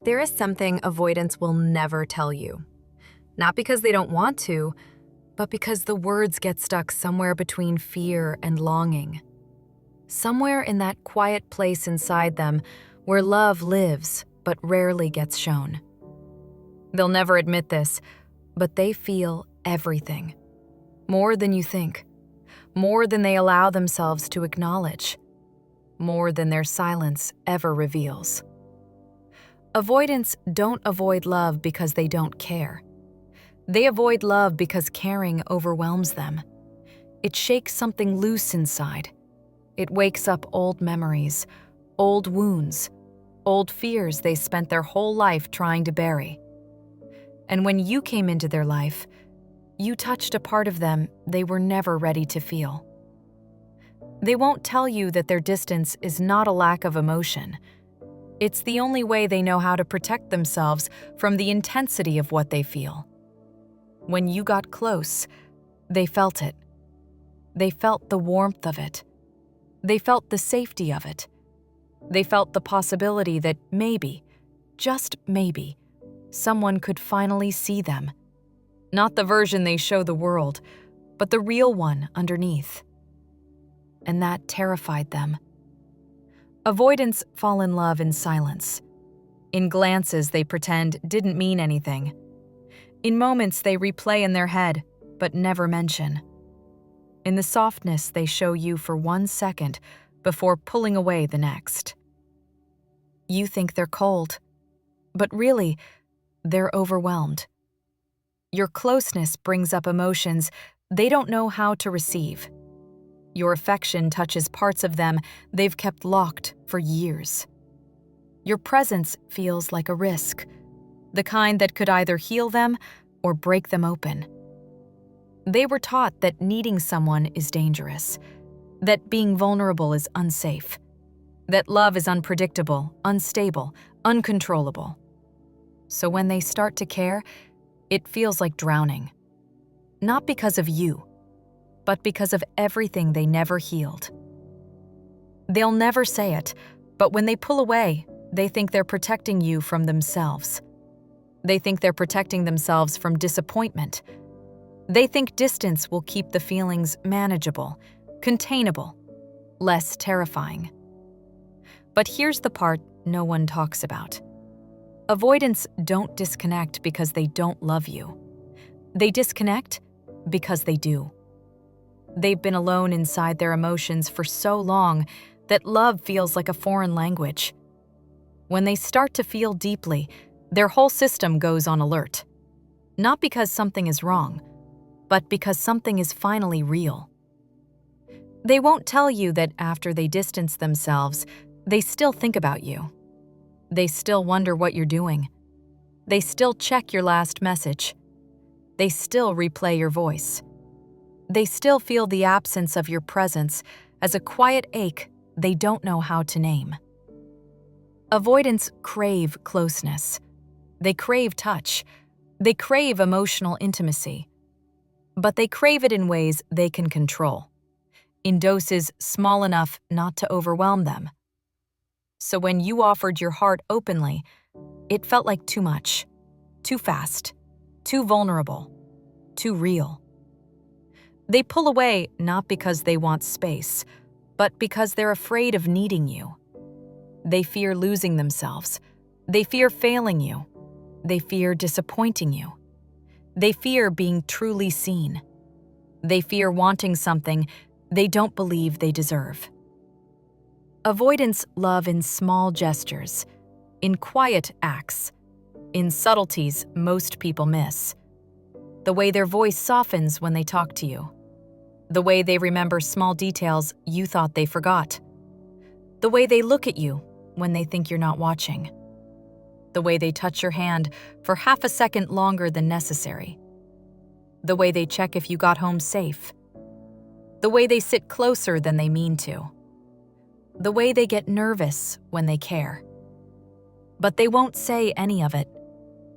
There is something avoidants will never tell you. Not because they don't want to, but because the words get stuck somewhere between fear and longing. Somewhere in that quiet place inside them where love lives but rarely gets shown. They'll never admit this, but they feel everything. More than you think. More than they allow themselves to acknowledge. More than their silence ever reveals. Avoidants don't avoid love because they don't care. They avoid love because caring overwhelms them. It shakes something loose inside. It wakes up old memories, old wounds, old fears they spent their whole life trying to bury. And when you came into their life, you touched a part of them they were never ready to feel. They won't tell you that their distance is not a lack of emotion. It's the only way they know how to protect themselves from the intensity of what they feel. When you got close, they felt it. They felt the warmth of it. They felt the safety of it. They felt the possibility that maybe, just maybe, someone could finally see them. Not the version they show the world, but the real one underneath. And that terrified them. Avoidants fall in love in silence. In glances they pretend didn't mean anything. In moments they replay in their head, but never mention. In the softness they show you for 1 second before pulling away the next. You think they're cold, but really, they're overwhelmed. Your closeness brings up emotions they don't know how to receive. Your affection touches parts of them they've kept locked for years. Your presence feels like a risk, the kind that could either heal them or break them open. They were taught that needing someone is dangerous, that being vulnerable is unsafe, that love is unpredictable, unstable, uncontrollable. So when they start to care, it feels like drowning. Not because of you, but because of everything they never healed. They'll never say it, but when they pull away, they think they're protecting you from themselves. They think they're protecting themselves from disappointment. They think distance will keep the feelings manageable, containable, less terrifying. But here's the part no one talks about. Avoidants don't disconnect because they don't love you. They disconnect because they do. They've been alone inside their emotions for so long that love feels like a foreign language. When they start to feel deeply, their whole system goes on alert. Not because something is wrong, but because something is finally real. They won't tell you that after they distance themselves, they still think about you. They still wonder what you're doing. They still check your last message. They still replay your voice. They still feel the absence of your presence as a quiet ache they don't know how to name. Avoidants crave closeness. They crave touch. They crave emotional intimacy. But they crave it in ways they can control, in doses small enough not to overwhelm them. So when you offered your heart openly, it felt like too much, too fast, too vulnerable, too real. They pull away not because they want space, but because they're afraid of needing you. They fear losing themselves. They fear failing you. They fear disappointing you. They fear being truly seen. They fear wanting something they don't believe they deserve. Avoidants love in small gestures, in quiet acts, in subtleties most people miss. The way their voice softens when they talk to you. The way they remember small details you thought they forgot. The way they look at you when they think you're not watching. The way they touch your hand for half a second longer than necessary. The way they check if you got home safe. The way they sit closer than they mean to. The way they get nervous when they care. But they won't say any of it,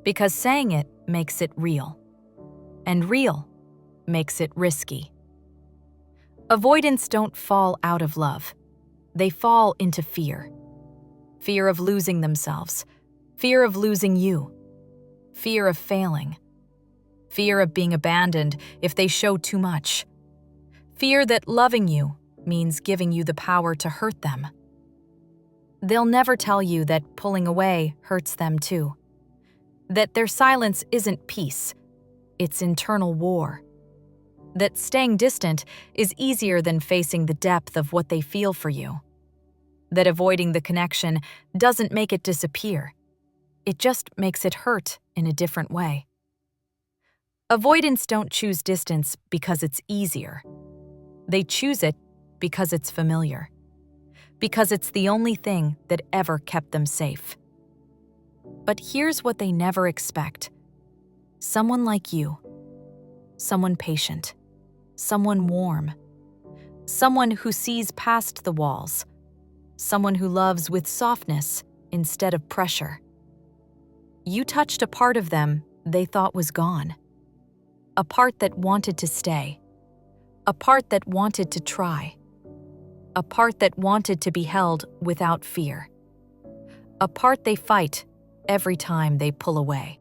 because saying it makes it real. And real makes it risky. Avoidants don't fall out of love. They fall into fear. Fear of losing themselves. Fear of losing you. Fear of failing. Fear of being abandoned if they show too much. Fear that loving you means giving you the power to hurt them. They'll never tell you that pulling away hurts them too. That their silence isn't peace, it's internal war. That staying distant is easier than facing the depth of what they feel for you. That avoiding the connection doesn't make it disappear. It just makes it hurt in a different way. Avoidants don't choose distance because it's easier. They choose it because it's familiar. Because it's the only thing that ever kept them safe. But here's what they never expect. Someone like you. Someone patient. Someone warm. Someone who sees past the walls. Someone who loves with softness instead of pressure. You touched a part of them they thought was gone. A part that wanted to stay. A part that wanted to try. A part that wanted to be held without fear. A part they fight every time they pull away.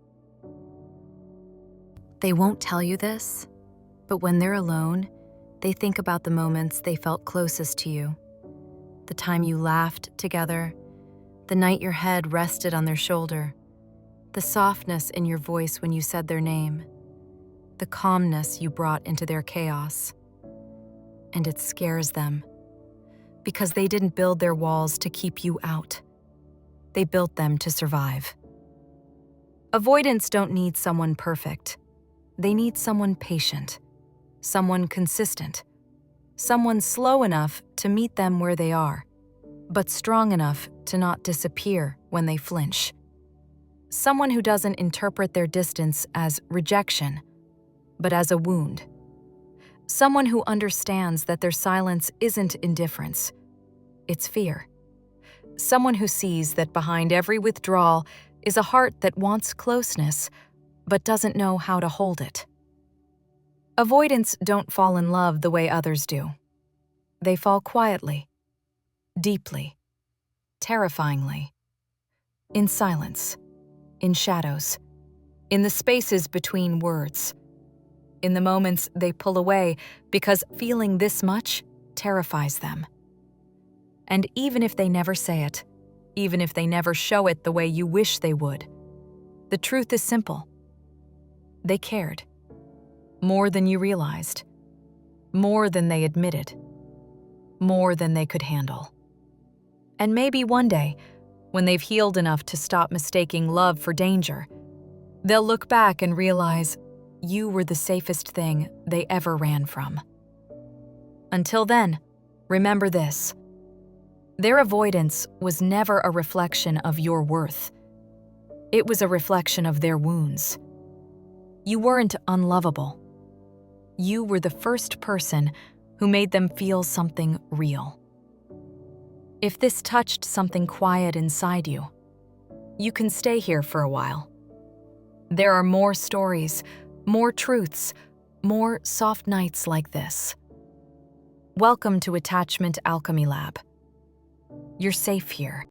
They won't tell you this, but when they're alone, they think about the moments they felt closest to you. The time you laughed together, the night your head rested on their shoulder, the softness in your voice when you said their name, the calmness you brought into their chaos. And it scares them, because they didn't build their walls to keep you out. They built them to survive. Avoidants don't need someone perfect. They need someone patient, someone consistent, someone slow enough to meet them where they are, but strong enough to not disappear when they flinch. Someone who doesn't interpret their distance as rejection, but as a wound. Someone who understands that their silence isn't indifference, it's fear. Someone who sees that behind every withdrawal is a heart that wants closeness, but doesn't know how to hold it. Avoidants don't fall in love the way others do. They fall quietly, deeply, terrifyingly, in silence, in shadows, in the spaces between words, in the moments they pull away because feeling this much terrifies them. And even if they never say it, even if they never show it the way you wish they would, the truth is simple. They cared. More than you realized. More than they admitted. More than they could handle. And maybe one day, when they've healed enough to stop mistaking love for danger, they'll look back and realize you were the safest thing they ever ran from. Until then, remember this. Their avoidance was never a reflection of your worth. It was a reflection of their wounds. You weren't unlovable. You were the first person who made them feel something real. If this touched something quiet inside you, you can stay here for a while. There are more stories, more truths, more soft nights like this. Welcome to Attachment Alchemy Lab. You're safe here.